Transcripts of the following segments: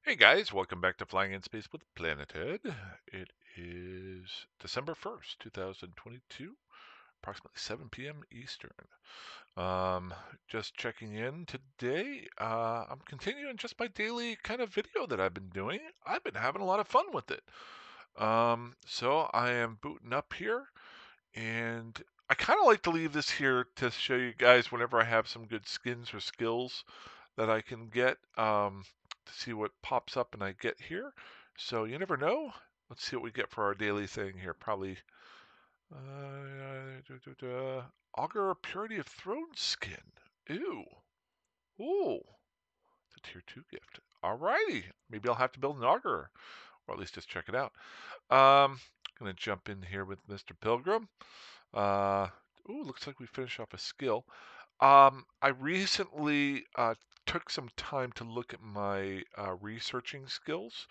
Hey guys, welcome back to Flying in Space with Planethead. It is December 1st, 2022, approximately 7 p.m. Eastern. Um, just checking in today. I'm continuing just my daily kind of video that I've been doing. I've been having a lot of fun with it. So I am booting up here, and I kind of like to leave this here to show you guys whenever I have some good skins or skills that I can get to see what pops up and I get here. So you never know. Let's see what we get for our daily thing here. Probably Augur Purity of Throne skin. Ew. Ooh. It's a tier 2 gift. Alrighty. Maybe I'll have to build an Augur, or at least just check it out. Gonna jump in here with Mr. Pilgrim. Uh, ooh, looks like we finished off a skill. I recently took some time to look at my researching skills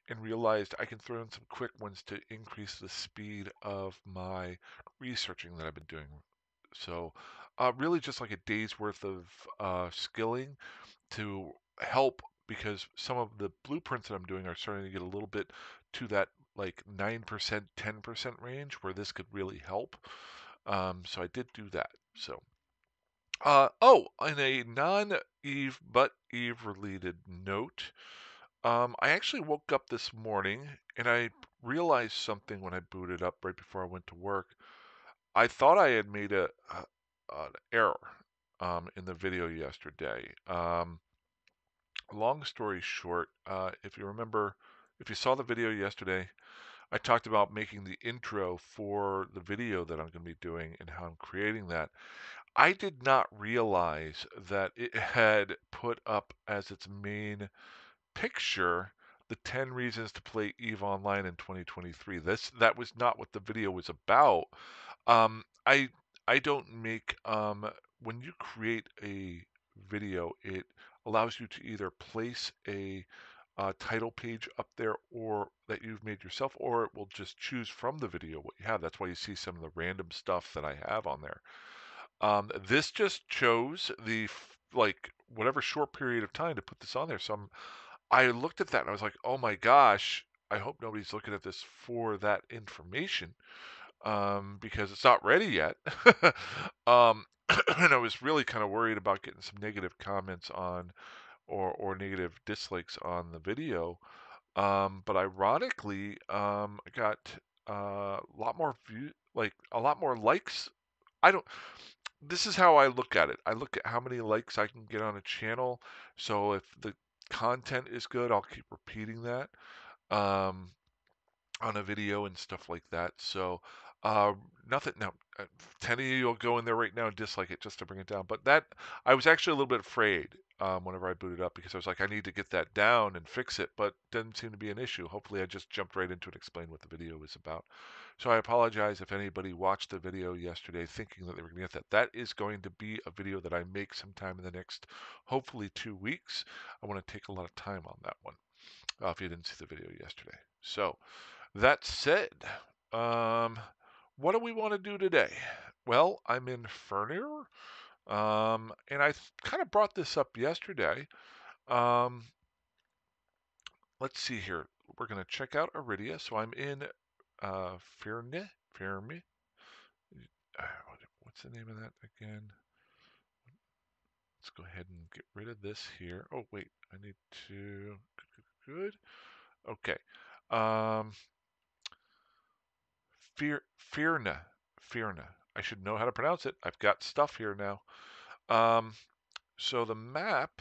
and realized I can throw in some quick ones to increase the speed of my researching that I've been doing. So, really just like a day's worth of skilling to help because some of the blueprints that I'm doing are starting to get a little bit to that like 9%, 10% range where this could really help. So I did do that. So in a non-Eve but Eve related note, I actually woke up this morning and I realized something when I booted up right before I went to work. I thought I had made an error in the video yesterday. Long story short, if you remember, if you saw the video yesterday, I talked about making the intro for the video that I'm going to be doing and how I'm creating that. I did not realize that it had put up as its main picture the 10 reasons to play EVE Online in 2023. That was not what the video was about. Um, I I don't make when you create a video, it allows you to either place a title page up there or that you've made yourself, or it will just choose from the video what you have. That's why you see some of the random stuff that I have on there. This just chose like whatever short period of time to put this on there. I looked at that and I was like, oh my gosh, I hope nobody's looking at this for that information because it's not ready yet. um, and I was really kind of worried about getting some negative comments on or negative dislikes on the video. But ironically, I got a lot more view, like a lot more likes. I don't. This is how I look at it. I look at how many likes I can get on a channel. So if the content is good, I'll keep repeating that um, on a video and stuff like that. So uh, nothing. Now, 10 of you will go in there right now and dislike it just to bring it down. But that I was actually a little bit afraid whenever I booted up because I was like, I need to get that down and fix it, but didn't seem to be an issue. Hopefully, I just jumped right into it and explained what the video was about. So I apologize if anybody watched the video yesterday thinking that they were going to get that. That is going to be a video that I make sometime in the next, hopefully, 2 weeks. I want to take a lot of time on that one if you didn't see the video yesterday. So that said, um, what do we want to do today? Well, I'm in Fernir, and I kind of brought this up yesterday. Um, let's see here. We're going to check out Iridia. So I'm in Firne, Firme. What's the name of that again? Let's go ahead and get rid of this here. Oh, wait, I need to, good. Okay. Um, Firna, Firna. I should know how to pronounce it. I've got stuff here now. Um, so the map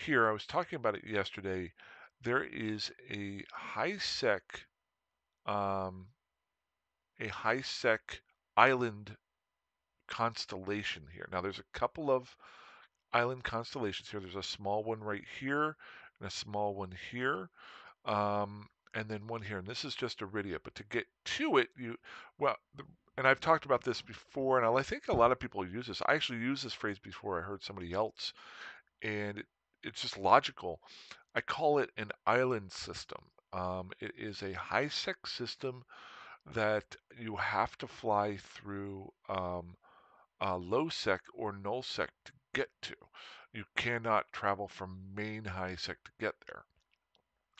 here, I was talking about it yesterday. There is um, a high sec island constellation here. Now there's a couple of island constellations here. There's a small one right here and a small one here. And then one here, and this is just Iridia. But to get to it, and I've talked about this before, and I think a lot of people use this. I actually used this phrase before I heard somebody else, and it's just logical. I call it an island system. It is a high-sec system that you have to fly through Lowsec or Nullsec to get to. You cannot travel from main HiSec to get there.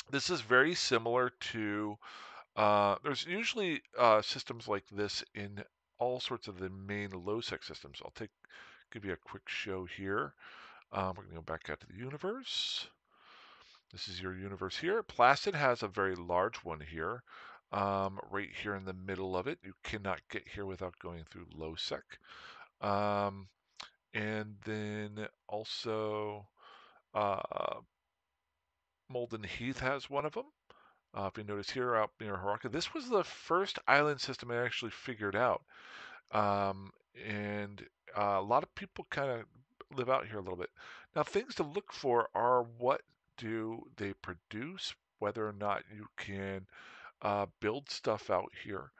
This is very similar to, there's usually systems like this in all sorts of the main Lowsec systems. Give you a quick show here. We're going to go back out to the universe. This is your universe here. Placid has a very large one here, right here in the middle of it. You cannot get here without going through Lowsec. Um, and then also Molden Heath has one of them. If you notice here out near Haraka, this was the first island system I actually figured out. And a lot of people kind of live out here a little bit. Now, things to look for are what do they produce, whether or not you can build stuff out here.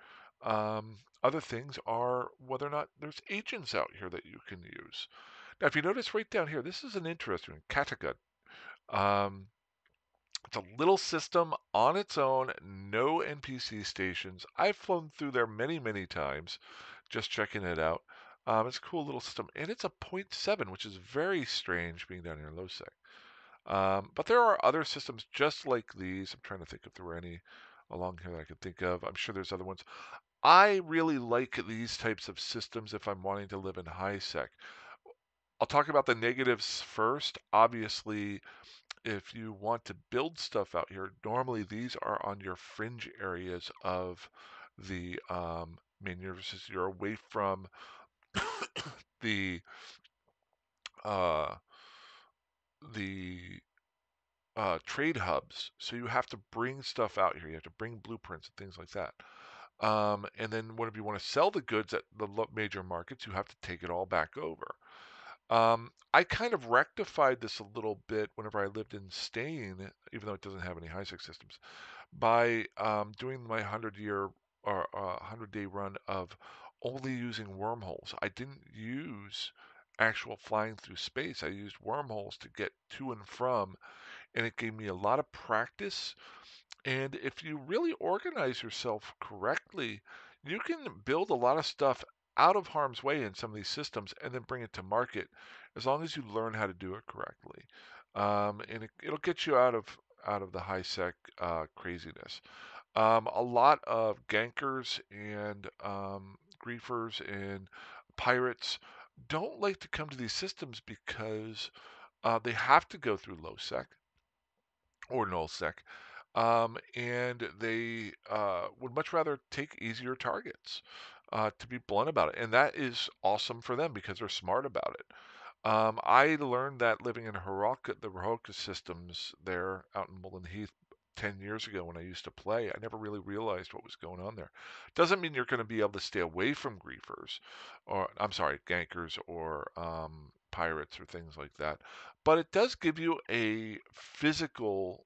Other things are whether or not there's agents out here that you can use. Now, if you notice right down here, this is an interesting one, Kattegat. Um, it's a little system on its own, no NPC stations. I've flown through there many, many times just checking it out. It's a cool little system, and it's a point 0.7, which is very strange being down here in Lowsec. But there are other systems just like these. I'm trying to think if there were any along here that I could think of. I'm sure there's other ones. I really like these types of systems if I'm wanting to live in high sec. I'll talk about the negatives first. Obviously, if you want to build stuff out here, normally these are on your fringe areas of the main universes. You're away from the uh, the trade hubs, so you have to bring stuff out here. You have to bring blueprints and things like that. And then whenever you want to sell the goods at the major markets, you have to take it all back over. I kind of rectified this a little bit whenever I lived in Stain, even though it doesn't have any high-sec systems, by doing my 100-year or 100-day run of only using wormholes. I didn't use actual flying through space. I used wormholes to get to and from, and it gave me a lot of practice. And if you really organize yourself correctly, you can build a lot of stuff out of harm's way in some of these systems and then bring it to market as long as you learn how to do it correctly. And it'll get you out of the high sec craziness. A lot of gankers and griefers and pirates don't like to come to these systems because they have to go through low sec or nullsec, and they would much rather take easier targets, to be blunt about it. And that is awesome for them because they're smart about it. I learned that living in Haroka, the Haroka systems there out in Mullen Heath 10 years ago when I used to play. I never really realized what was going on there. Doesn't mean you're going to be able to stay away from griefers, or I'm sorry, gankers or pirates or things like that. But it does give you a physical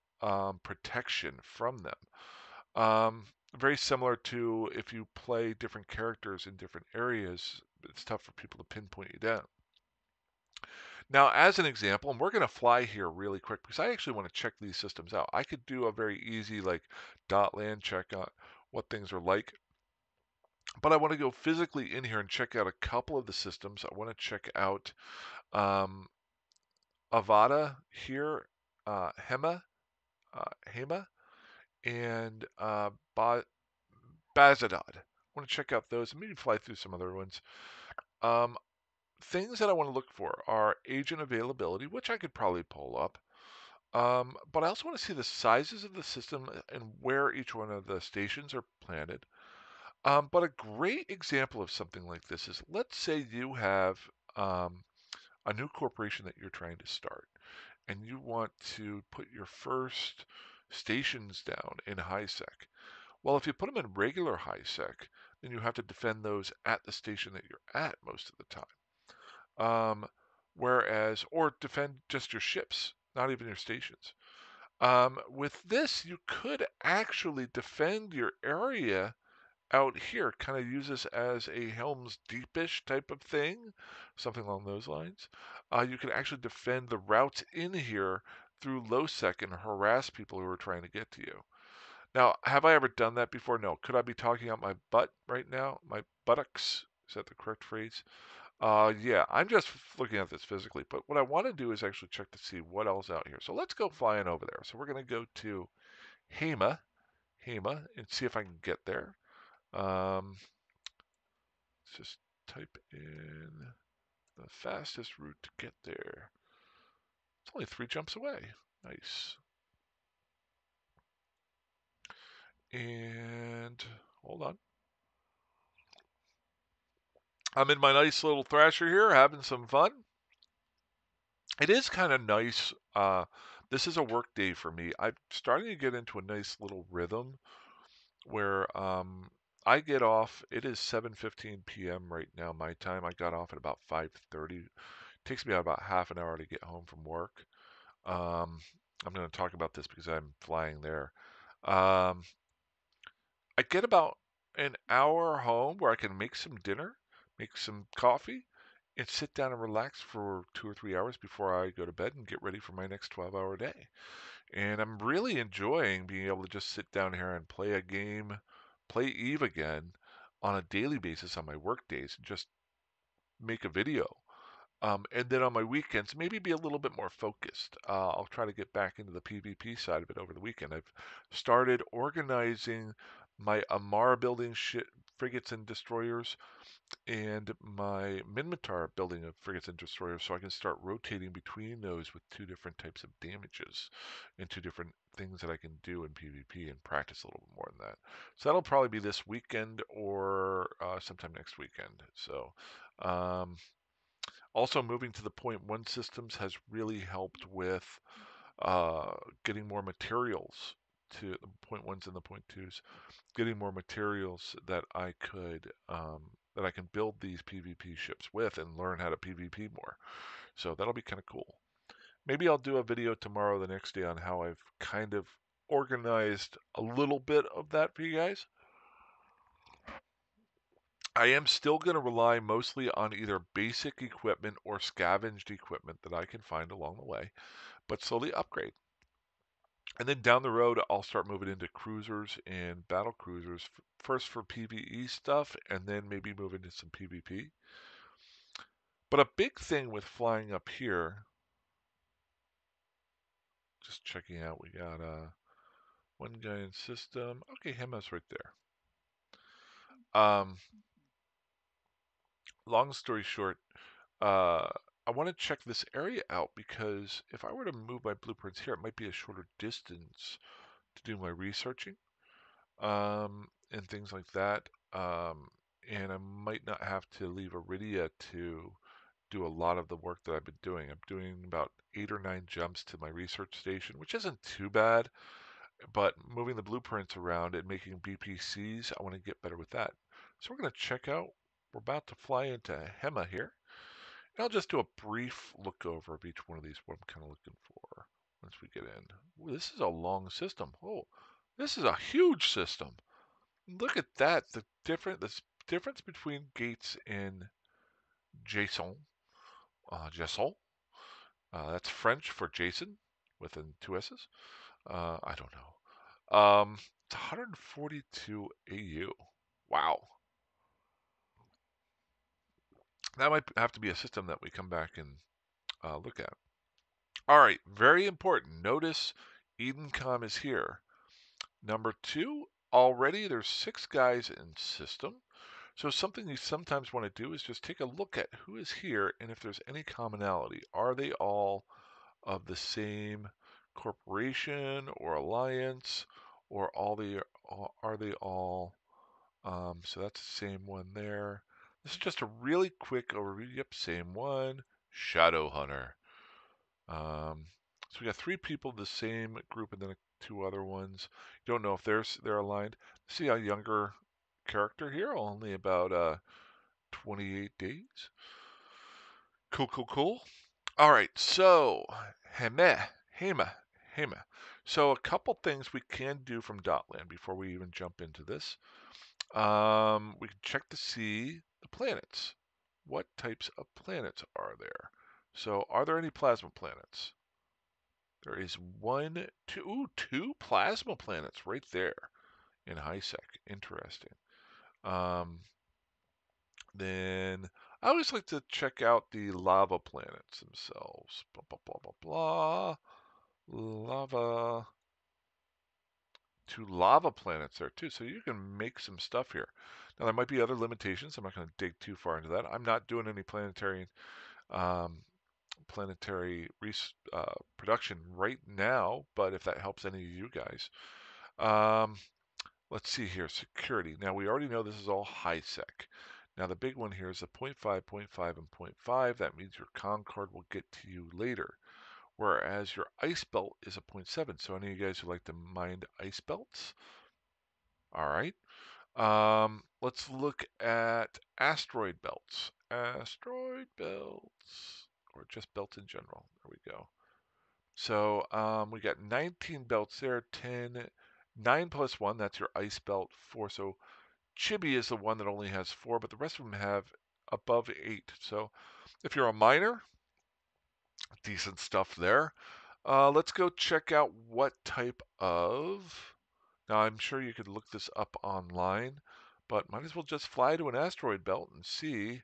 protection from them. Very similar to if you play different characters in different areas, it's tough for people to pinpoint you down. Now, as an example, and we're going to fly here really quick because I actually want to check these systems out. I could do a very easy like dot land check on what things are like, but I want to go physically in here and check out a couple of the systems. I want to check out um, Avada here, Hema, Hema, and Bazadad. I want to check out those and maybe fly through some other ones. Um, Things that I want to look for are agent availability, which I could probably pull up. But I also want to see the sizes of the system and where each one of the stations are planted. But a great example of something like this is, let's say you have um, a new corporation that you're trying to start, and you want to put your first stations down in high sec. Well, if you put them in regular high sec, then you have to defend those at the station that you're at most of the time. Whereas, or defend just your ships, not even your stations. With this, you could actually defend your area out here, kind of use this as a Helm's Deepish type of thing, something along those lines. You can actually defend the routes in here through low sec and harass people who are trying to get to you. Now, have I ever done that before? No. Could I be talking out my butt right now? My buttocks? Is that the correct phrase? Yeah, I'm just looking at this physically, but what I want to do is actually check to see what else out here. So let's go flying over there. So we're going to go to Hema, and see if I can get there. Let's just type in the fastest route to get there. It's only 3 jumps away. Nice. And hold on. I'm in my nice little Thrasher here, having some fun. It is kind of nice. This is a work day for me. I'm starting to get into a nice little rhythm where I get off. It is 7:15 p.m. right now, my time. I got off at about 5:30. It takes me about half an hour to get home from work. Um, I'm going to talk about this because I'm flying there. Um, I get about an hour home where I can make some dinner, make some coffee, and sit down and relax for 2 or 3 hours before I go to bed and get ready for my next 12-hour day. And I'm really enjoying being able to just sit down here and play a game, play Eve again on a daily basis on my work days and just make a video. And then on my weekends, maybe be a little bit more focused. I'll try to get back into the PvP side of it over the weekend. I've started organizing my Amara building frigates and destroyers and my Minmatar building of frigates and destroyers so I can start rotating between those with 2 different types of damages and 2 different things that I can do in PvP and practice a little bit more than that. So that'll probably be this weekend or sometime next weekend. So um, also, moving to the point one systems has really helped with uh, getting more materials to the point ones and the point twos, getting more materials that I can build these PvP ships with and learn how to PvP more. So that'll be kind of cool. Maybe I'll do a video tomorrow, the next day, on how I've kind of organized a little bit of that for you guys. I am still going to rely mostly on either basic equipment or scavenged equipment that I can find along the way, but slowly upgrade. And then down the road, I'll start moving into cruisers and battle cruisers, first for PvE stuff, and then maybe move into some PvP. But a big thing with flying up here, just checking out, we got one guy in system. Okay, Hema's right there. Long story short, I want to check this area out because if I were to move my blueprints here, it might be a shorter distance to do my researching and things like that. And I might not have to leave Iridia to do a lot of the work that I've been doing. I'm doing about 8 or 9 jumps to my research station, which isn't too bad, but moving the blueprints around and making BPCs, I want to get better with that. So we're going to check out, we're about to fly into Hema here. And I'll just do a brief look over of each one of these, what I'm kind of looking for once we get in. Ooh, this is a long system. Oh, this is a huge system. Look at that. The difference between Gates and Jason. Jason. That's French for Jason, within 2 S's. I don't know. It's 142 AU. Wow. That might have to be a system that we come back and look at. All right, very important. Notice Edencom is here. Number 2, already there's 6 guys in system. So something you sometimes want to do is just take a look at who is here and if there's any commonality. Are they all of the same corporation or alliance, or are they all? So that's the same one there. This is just a really quick overview. Yep, same one. Shadow Hunter. So we got 3 people, the same group, and then 2 other ones. You don't know if they're aligned. See a younger character here, only about 28 days. Cool, cool, cool. All right, so Hema. So a couple things we can do from Dotland before we even jump into this. We can check to see the planets. What types of planets are there? So are there any plasma planets? There is two plasma planets right there in HiSec. Interesting. Um, then I always like to check out the lava planets themselves. Blah, blah, blah, blah, blah. Lava. Two lava planets there too, so you can make some stuff here. Now there might be other limitations. I'm not going to dig too far into that. I'm not doing any um, planetary production right now, but if that helps any of you guys. Um, let's see here, security. Now we already know this is all high sec. Now the big one here is the 0.5, 0.5, and 0.5. That means your Concorde will get to you later. Whereas your ice belt is a 0.7. So any of you guys who like to mine ice belts, all right. Let's look at asteroid belts. Asteroid belts, or just belts in general. There we go. So we got 19 belts there, 10, 9 plus 1, that's your ice belt, 4. So Chibi is the one that only has 4, but the rest of them have above 8. So if you're a miner, decent stuff there. Let's go check out what type of... Now, I'm sure you could look this up online, but might as well just fly to an asteroid belt and see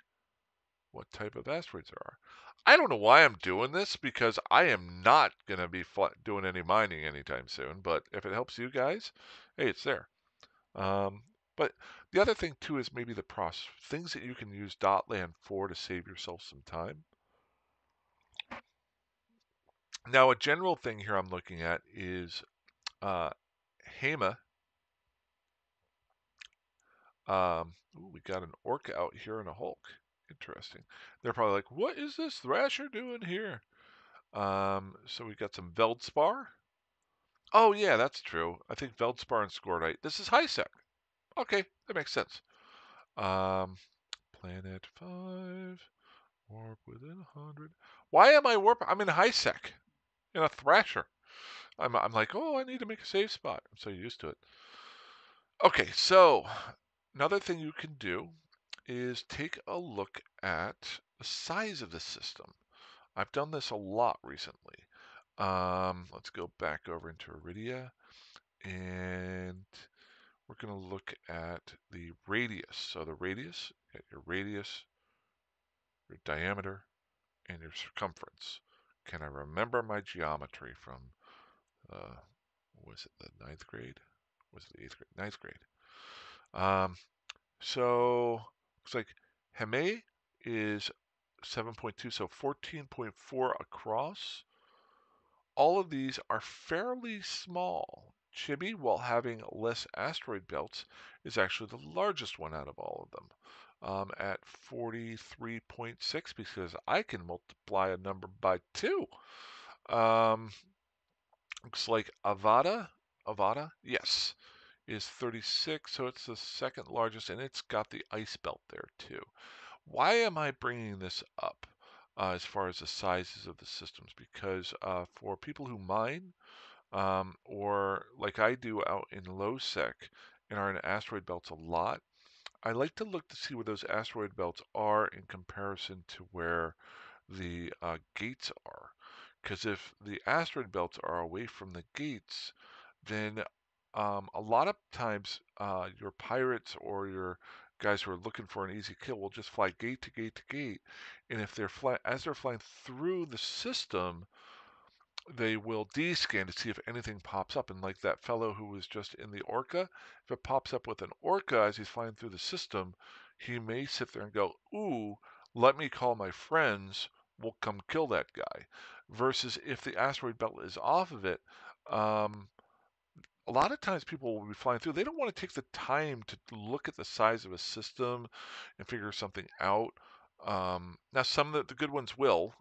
what type of asteroids there are. I don't know why I'm doing this because I am not going to be doing any mining anytime soon, but if it helps you guys, hey, it's there. But the other thing too is maybe the things that you can use .land for to save yourself some time. Now, a general thing here I'm looking at is Hema. Ooh, we got an orca out here and a Hulk. Interesting. They're probably like, what is this Thrasher doing here? So we got some Veldspar. Oh, yeah, that's true. I think Veldspar and Scordite. This is high sec. Okay, that makes sense. Planet 5. Warp within 100. Why am I warp? I'm in high sec. In a Thrasher. I'm like, oh, I need to make a save spot. I'm so used to it. Okay, so another thing you can do is take a look at the size of the system. I've done this a lot recently. Let's go back over into Iridia, and we're going to look at the radius. So the radius, your radius, your diameter, and your circumference. Can I remember my geometry from, was it the ninth grade? Was it the eighth grade? Ninth grade. So looks like Heme is 7.2, so 14.4 across. All of these are fairly small. Chibi, while having less asteroid belts, is actually the largest one out of all of them, at 43.6, because I can multiply a number by 2. Um, looks like Avada, yes, is 36, so it's the second largest, and it's got the ice belt there too. Why am I bringing this up as far as the sizes of the systems? Because for people who mine, or like I do out in Lowsec and are in asteroid belts a lot, I like to look to see where those asteroid belts are in comparison to where the gates are. Because if the asteroid belts are away from the gates, then a lot of times your pirates or your guys who are looking for an easy kill will just fly gate to gate to gate, and if they're as they're flying through the system, they will descan to see if anything pops up. And like that fellow who was just in the orca, if it pops up with an orca as he's flying through the system, he may sit there and go, ooh, let me call my friends, we'll come kill that guy. Versus if the asteroid belt is off of it, um, a lot of times people will be flying through. They don't want to take the time to look at the size of a system and figure something out. Now, some of the good ones will,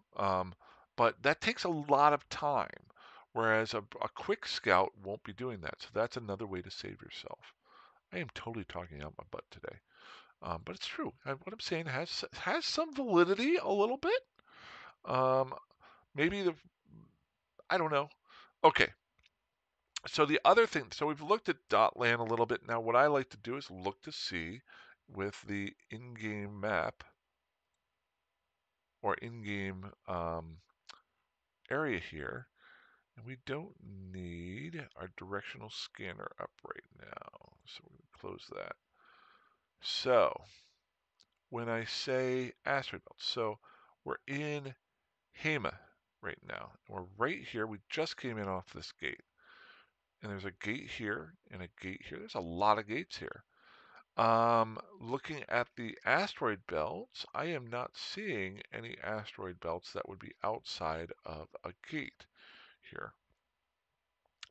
but that takes a lot of time. Whereas a quick scout won't be doing that. So that's another way to save yourself. I am totally talking out my butt today, but it's true. What I'm saying has some validity a little bit. Um, maybe I don't know. Okay, so the other thing, so we've looked at .land a little bit. Now what I like to do is look to see with the in-game map or in-game area here, and we don't need our directional scanner up right now. So we're going to close that. So when I say asteroid belts. So we're in Hema right now. We're right here. We just came in off this gate. And there's a gate here and a gate here. There's a lot of gates here. Looking at the asteroid belts, I am not seeing any asteroid belts that would be outside of a gate here.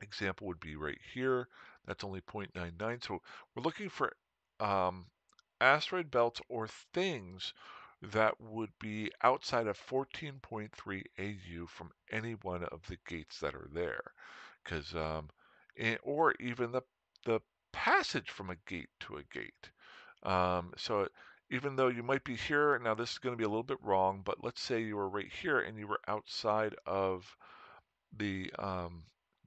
Example would be right here. That's only 0.99. So we're looking for um, asteroid belts or things that would be outside of 14.3 AU from any one of the gates that are there. Because, or even the passage from a gate to a gate. So even though you might be here, now this is going to be a little bit wrong, but let's say you were right here and you were outside of the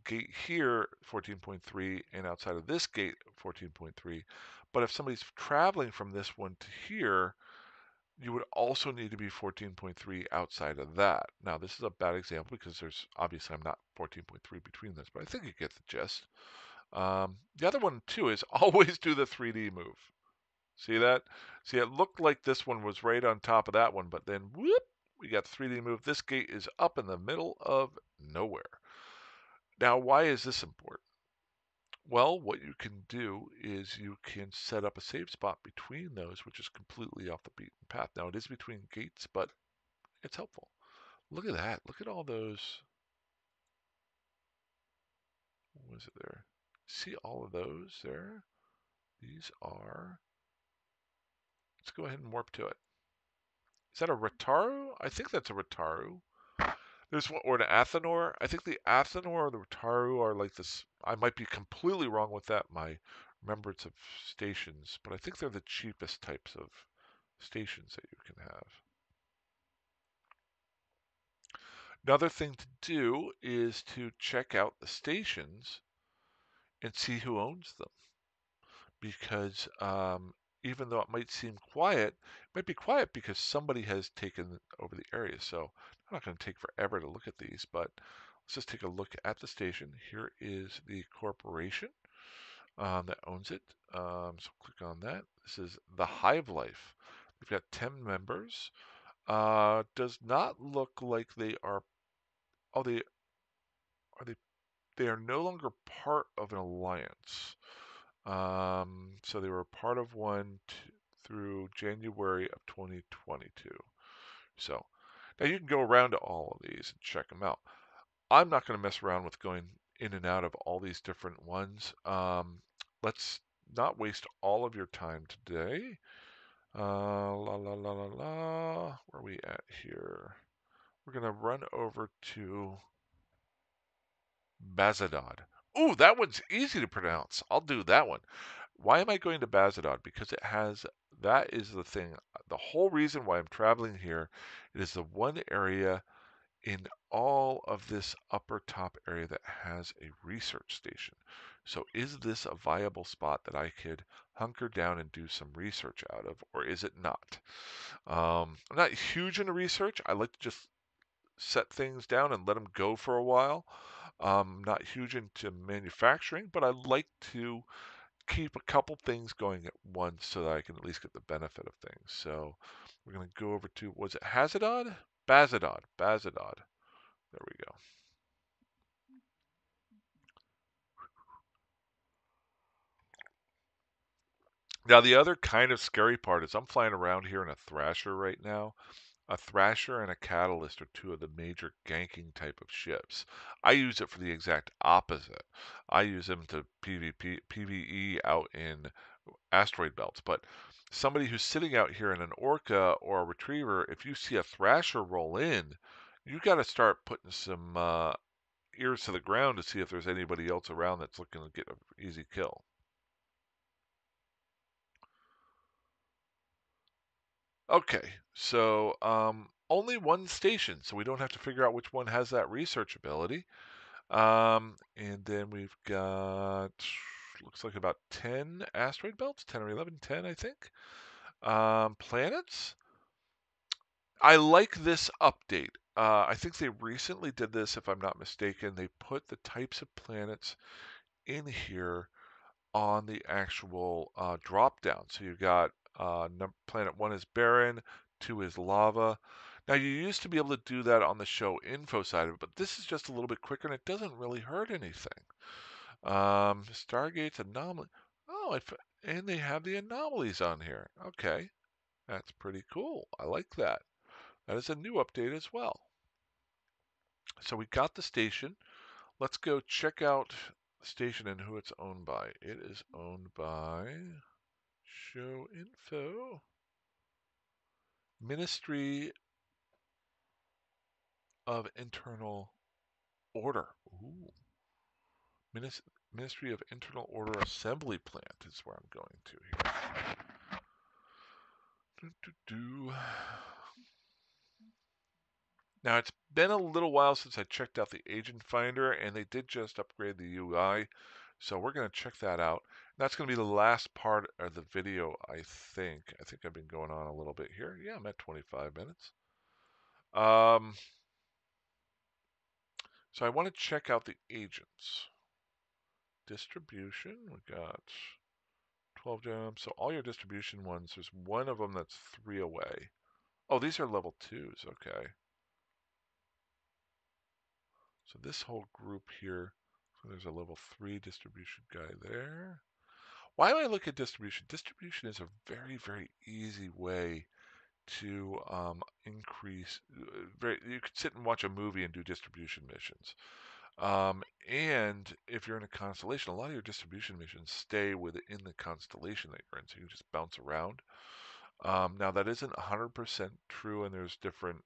gate here, 14.3, and outside of this gate, 14.3. But if somebody's traveling from this one to here, you would also need to be 14.3 outside of that. Now, this is a bad example because there's obviously I'm not 14.3 between this, but I think you get the gist. The other one too is always do the 3D move. See that? See, it looked like this one was right on top of that one, but then whoop, we got the 3D move. This gate is up in the middle of nowhere. Now, why is this important? Well, what you can do is you can set up a save spot between those, which is completely off the beaten path. Now, it is between gates, but it's helpful. Look at that. Look at all those. What was it there? See all of those there? These are. Let's go ahead and warp to it. Is that a Rataru? I think that's a Rataru. There's one, or an Athanor. I think the Athanor or the Rataru are like this. I might be completely wrong with that, my remembrance of stations, but I think they're the cheapest types of stations that you can have. Another thing to do is to check out the stations and see who owns them. Because even though it might seem quiet, it might be quiet because somebody has taken over the area. So I'm not going to take forever to look at these, but let's just take a look at the station. Here is the corporation that owns it. So click on that. This is the Hive Life. We've got 10 members. Does not look like they are. Oh, they are they. They are no longer part of an alliance. So they were part of one through January of 2022. So now you can go around to all of these and check them out. I'm not going to mess around with going in and out of all these different ones. Let's not waste all of your time today. La la la la la. Where are we at here? We're going to run over to Bazadod. Ooh, that one's easy to pronounce. I'll do that one. Why am I going to Bazadod? Because it has, that is the thing. The whole reason why I'm traveling here, it is the one area in all of this upper top area that has a research station. So is this a viable spot that I could hunker down and do some research out of, or is it not? I'm not huge into research. I like to just set things down and let them go for a while. Not huge into manufacturing, but I like to keep a couple things going at once so that I can at least get the benefit of things. So we're going to go over to, was it Hazadod? Bazadod. Bazadod. There we go. Now, the other kind of scary part is I'm flying around here in a Thrasher right now. A Thrasher and a Catalyst are two of the major ganking type of ships. I use it for the exact opposite. I use them to PvE out in asteroid belts. But somebody who's sitting out here in an Orca or a Retriever, if you see a Thrasher roll in, you got to start putting some ears to the ground to see if there's anybody else around that's looking to get an easy kill. Okay, so only one station, so we don't have to figure out which one has that research ability. And then we've got, looks like about 10 asteroid belts, 10 or 11, 10, I think. Planets. I like this update. I think they recently did this, if I'm not mistaken. They put the types of planets in here on the actual drop down. So you've got Planet 1 is barren, 2 is lava. Now, you used to be able to do that on the show info side of it, but this is just a little bit quicker and it doesn't really hurt anything. Stargate's anomaly. Oh, and they have the anomalies on here. Okay, that's pretty cool. I like that. That is a new update as well. So we got the station. Let's go check out the station and who it's owned by. It is owned by Show Info. Ministry of Internal Order. Ooh. Ministry of Internal Order Assembly Plant is where I'm going to here. Now, it's been a little while since I checked out the Agent Finder, and they did just upgrade the UI. So we're going to check that out. That's going to be the last part of the video, I think. I think I've been going on a little bit here. Yeah, I'm at 25 minutes. So I want to check out the agents. Distribution, we got 12 gems. So all your distribution ones, there's one of them that's 3 away. Oh, these are level 2s, okay. So this whole group here, so there's a level 3 distribution guy there. Why do I look at distribution? Distribution is a very, very easy way to increase. You could sit and watch a movie and do distribution missions. And if you're in a constellation, a lot of your distribution missions stay within the constellation that you're in, so you just bounce around. Now, that isn't 100% true, and there's different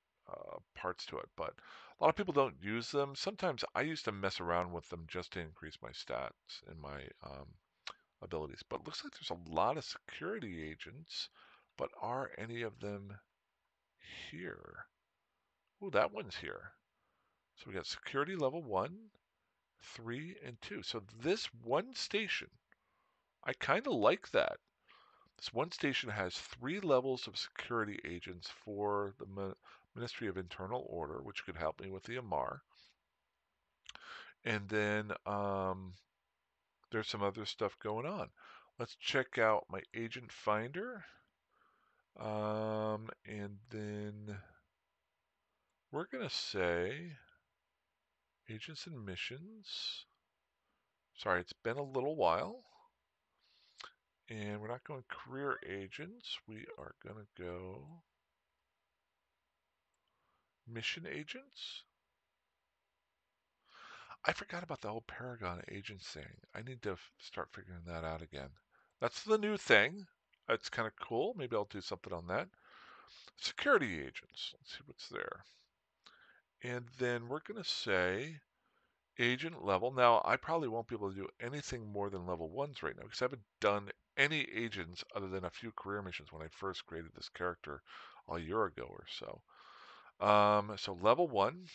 parts to it, but a lot of people don't use them. Sometimes I used to mess around with them just to increase my stats and my abilities. But it looks like there's a lot of security agents, but are any of them here? Oh, that one's here. So we got security level 1, 3, and 2. So this one station, I kind of like that. This one station has 3 levels of security agents for the Ministry of Internal Order, which could help me with the Amar. And then there's some other stuff going on. Let's check out my agent finder. And then we're going to say agents and missions. Sorry, it's been a little while. And we're not going career agents. We are going to go mission agents. I forgot about the whole Paragon agents thing. I need to start figuring that out again. That's the new thing. It's kind of cool. Maybe I'll do something on that. Security agents. Let's see what's there. And then we're going to say agent level. Now, I probably won't be able to do anything more than level 1s right now because I haven't done any agents other than a few career missions when I first created this character a year ago or so. So level 1,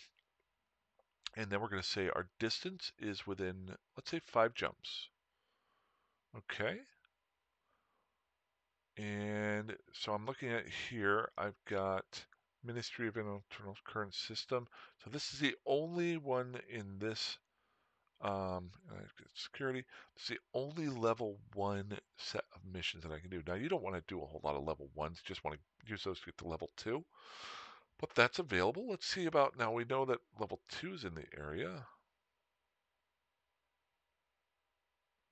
and then we're going to say our distance is within, let's say, 5 jumps. Okay. And so I'm looking at here, I've got Ministry of Internal Current System. So this is the only one in this security. It's the only level 1 set of missions that I can do. Now, you don't want to do a whole lot of level 1s. You just want to use those to get to level 2. But that's available. Let's see about, now we know that level 2 is in the area.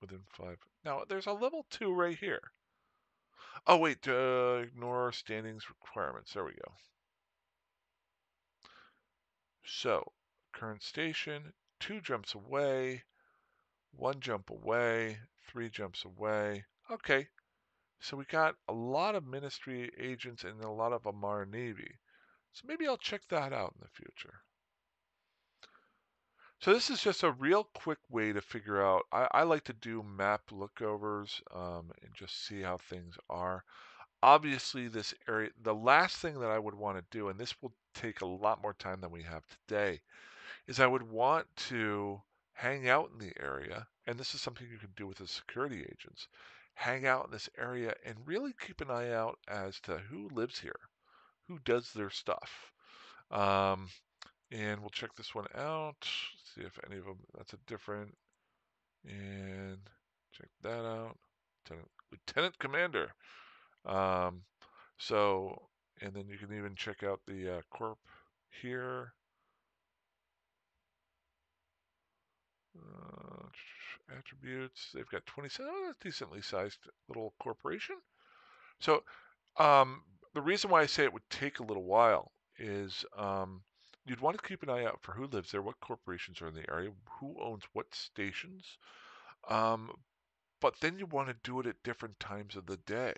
Within 5. Now, there's a level 2 right here. Oh, wait, ignore standings requirements. There we go. So, current station, 2 jumps away, 1 jump away, 3 jumps away. Okay, so we got a lot of ministry agents and a lot of Amar Navy. So maybe I'll check that out in the future. So this is just a real quick way to figure out. I like to do map lookovers and just see how things are. Obviously, this area, the last thing that I would want to do, and this will take a lot more time than we have today, is I would want to hang out in the area, and this is something you can do with the security agents. Hang out in this area and really keep an eye out as to who lives here, who does their stuff. And we'll check this one out, see if any of them, that's a different, and check that out. Lieutenant Commander. Um, so, and then you can even check out the corp here. Uh, Attributes. They've got 27. Oh, that's decently sized little corporation. So, um, the reason why I say it would take a little while is you'd want to keep an eye out for who lives there, what corporations are in the area, who owns what stations. Um, but then you want to do it at different times of the day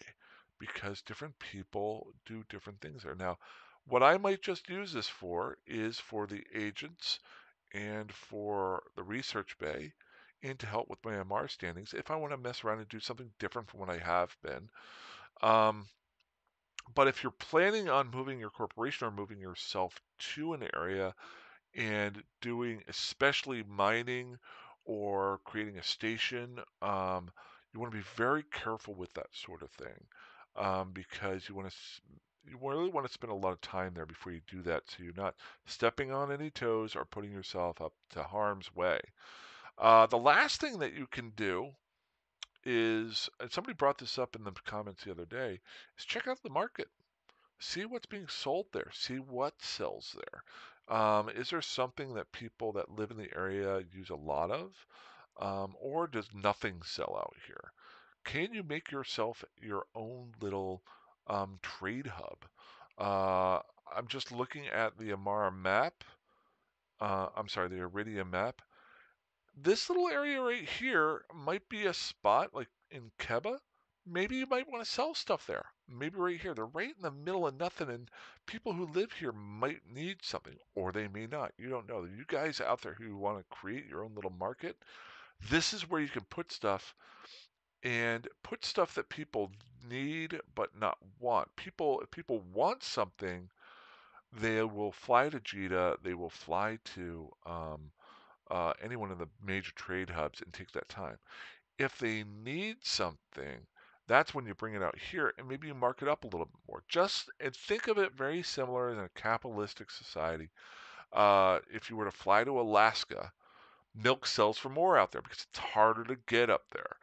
because different people do different things there. Now, what I might just use this for is for the agents and for the research bay and to help with my MR standings if I want to mess around and do something different from what I have been. Um, but if you're planning on moving your corporation or moving yourself to an area and doing especially mining or creating a station, you want to be very careful with that sort of thing because you really want to spend a lot of time there before you do that so you're not stepping on any toes or putting yourself up to harm's way. The last thing that you can do is, and somebody brought this up in the comments the other day, is check out the market. See what's being sold there. See what sells there. Is there something that people that live in the area use a lot of? Or does nothing sell out here? Can you make yourself your own little trade hub? Uh, I'm just looking at the Amara map. I'm sorry, the Iridium map. This little area right here might be a spot like in Keba. Maybe you might want to sell stuff there. Maybe right here. They're right in the middle of nothing, and people who live here might need something, or they may not. You don't know. You guys out there who want to create your own little market, this is where you can put stuff and put stuff that people need but not want. If people want something, they will fly to Jita. They will fly to any one of the major trade hubs and take that time. If they need something, that's when you bring it out here and maybe you mark it up a little bit more. Just and think of it very similar in a capitalistic society. If you were to fly to Alaska, milk sells for more out there because it's harder to get up there.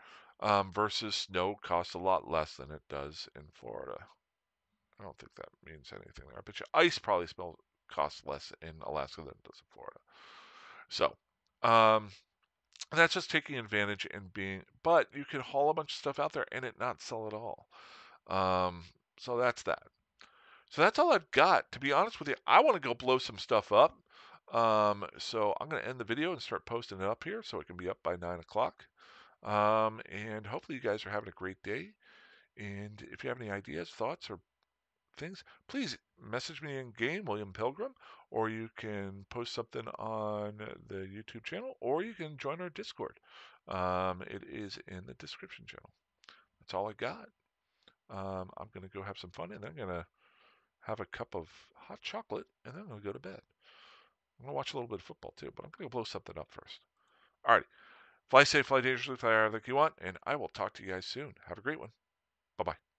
Versus snow costs a lot less than it does in Florida. I don't think that means anything there. But ice probably costs less in Alaska than it does in Florida. So, um, that's just taking advantage and being, but you can haul a bunch of stuff out there and it not sell at all. Um, so that's that. So that's all I've got. To be honest with you, I want to go blow some stuff up. So I'm going to end the video and start posting it up here so it can be up by 9 o'clock. And hopefully you guys are having a great day. And if you have any ideas, thoughts, or things, please message me in game, William Pilgrim, or you can post something on the YouTube channel, or you can join our Discord. It is in the description channel. That's all I got. I'm going to go have some fun, and then I'm going to have a cup of hot chocolate, and then I'm going to go to bed. I'm going to watch a little bit of football too, but I'm going to blow something up first. All right. Fly safe, fly dangerously, fly however you want, and I will talk to you guys soon. Have a great one. Bye bye.